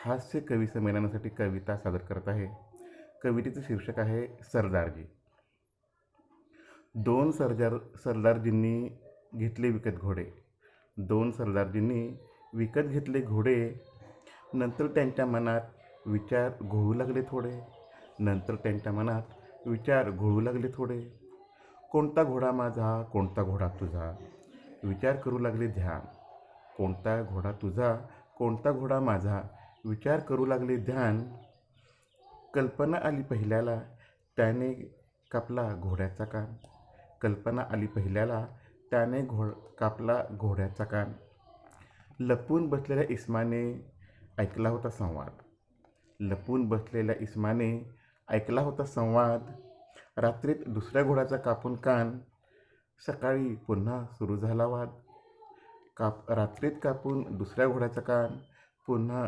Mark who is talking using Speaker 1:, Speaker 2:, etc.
Speaker 1: हास्य कवी संमेलनासाठी कविता सादर करत आहे. कवितेचं शीर्षक आहे सरदारजी. दोन सरदारजींनी घेतले विकत घोडे. दोन सरदारजींनी विकत घेतले घोडे. नंतर त्यांच्या मनात विचार घोळू लागले थोडे. नंतर त्यांच्या मनात विचार घोळू लागले थोडे. कोणता घोडा माझा, कोणता घोडा तुझा, विचार करू लागले ध्यान. कोणता घोडा तुझा, कोणता घोडा माझा, विचार करू लागले ध्यान. कल्पना आली पहिल्याला, त्याने कापला घोड्याचा कान. कल्पना आली पहिल्याला, त्याने कापला घोड्याचा कान. लपून बसलेल्या इस्माने ऐकला होता संवाद. लपून बसलेल्या इस्माने ऐकला होता संवाद. रात्रीत दुसऱ्या घोड्याचा कापून कान. सकाळी पुन्हा सुरू झाला वाद. रात्रीत कापून दुसऱ्या घोड्याचा कान. पुन्हा